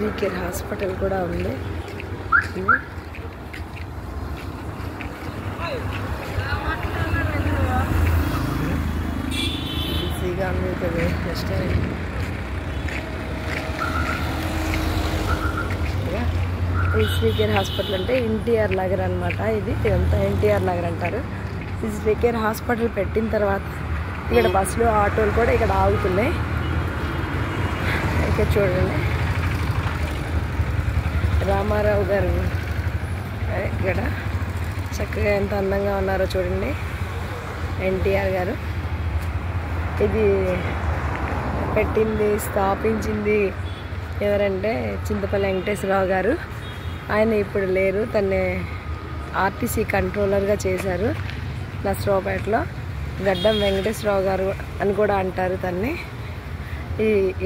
శ్రీకేర్ hospital కూడా ఉంది. ఈజీగా అందుతుంది రెస్టారెంట్. ఈ శ్రీకేర్ హాస్పిటల్ అంటే ఎన్టీఆర్ నగర్ అనమాట. ఇదంతా ఎన్టీఆర్ నగర్ అంటారు. ఈ శ్రీకేర్ హాస్పిటల్ పెట్టిన తర్వాత ఇక్కడ బస్సులు ఆటోలు కూడా ఇక్కడ ఆగుతున్నాయి. ఇక్కడ చూడండి రామారావు గారు ఇక్కడ చక్కగా ఎంత అందంగా ఉన్నారో చూడండి. ఎన్టీఆర్ గారు ఇది పెట్టింది స్థాపించింది ఎవరంటే చింతపల్లి వెంకటేశ్వరరావు గారు. ఆయన ఇప్పుడు లేరు, తన్ని ఆర్టీసీ కంట్రోలర్గా చేశారు నర్సరావుపేటలో. గడ్డం వెంకటేశ్వరరావు గారు అని కూడా అంటారు తన్ని.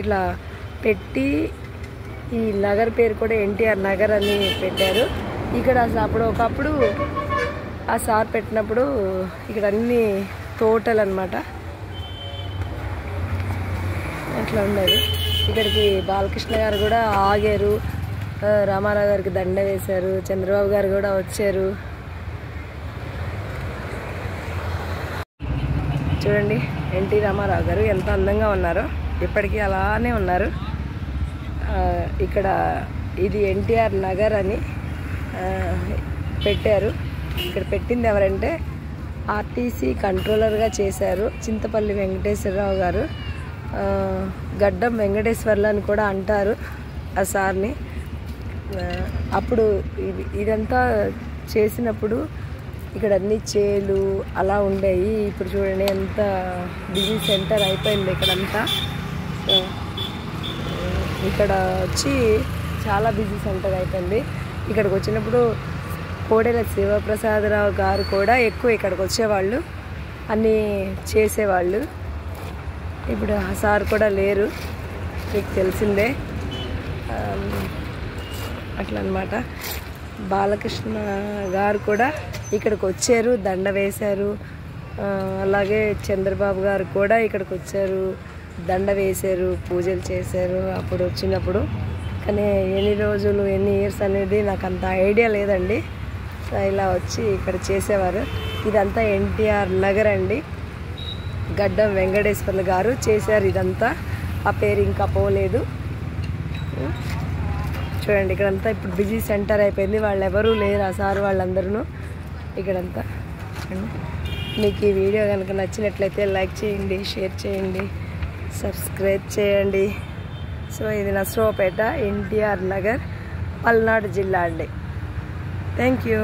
ఇట్లా పెట్టి ఈ నగర్ పేరు కూడా ఎన్టీఆర్ నగర్ అని పెట్టారు. ఇక్కడ అసలు ఒకప్పుడు ఆ సార్ పెట్టినప్పుడు ఇక్కడ అన్ని తోటలు అన్నమాట, అట్లా ఉండేది. ఇక్కడికి బాలకృష్ణ గారు కూడా ఆగారు, రామారావు గారికి దండ వేశారు, చంద్రబాబు గారు కూడా వచ్చారు. చూడండి ఎన్టీ రామారావు గారు ఎంత అందంగా ఉన్నారో, ఇప్పటికీ అలానే ఉన్నారు. ఇక్కడ ఇది ఎన్టీఆర్ నగర్ అని పెట్టారు. ఇక్కడ పెట్టింది ఎవరంటే ఆర్టీసీ కంట్రోలర్గా చేశారు చింతపల్లి వెంకటేశ్వరరావు గారు. గడ్డం వెంకటేశ్వర్లు అని కూడా అంటారు ఆ సార్ని. అప్పుడు ఇదంతా చేసినప్పుడు ఇక్కడ అన్ని చేలు అలా ఉండేవి. ఇప్పుడు చూడండి ఎంత బిజీ సెంటర్ అయిపోయింది ఇక్కడంతా. ఇక్కడ వచ్చి చాలా బిజీ సెంటర్ అయిపోయింది. ఇక్కడికి వచ్చినప్పుడు కోడెల శివప్రసాదరావు గారు కూడా ఎక్కువ ఇక్కడికి వచ్చేవాళ్ళు, అన్నీ చేసేవాళ్ళు. ఇప్పుడు ఆ సార్ కూడా లేరు, మీకు తెలిసిందే. అట్లా అన్నమాట. బాలకృష్ణ గారు కూడా ఇక్కడికి వచ్చారు, దండ వేశారు. అలాగే చంద్రబాబు గారు కూడా ఇక్కడికి వచ్చారు, దండ వేశారు, పూజలు చేశారు అప్పుడు వచ్చినప్పుడు. కానీ ఎన్ని రోజులు ఎన్ని ఇయర్స్ అనేది నాకు అంత ఐడియా లేదండి. ఇలా వచ్చి ఇక్కడ చేసేవారు. ఇదంతా ఎన్టీఆర్ నగర్ అండి. గడ్డం వెంకటేశ్వర్లు గారు చేశారు ఇదంతా. ఆ పేరు ఇంకా పోలేదు. చూడండి ఇక్కడంతా ఇప్పుడు బిజీ సెంటర్ అయిపోయింది, వాళ్ళు ఎవరూ లేరు ఆ సార్ వాళ్ళందరూ ఇక్కడంతా. మీకు ఈ వీడియో కనుక నచ్చినట్లయితే లైక్ చేయండి, షేర్ చేయండి, సబ్స్క్రైబ్ చేయండి. సో ఇది నర్సరావుపేట ఎన్టీఆర్ నగర్, పల్నాడు జిల్లా అండి. Thank you.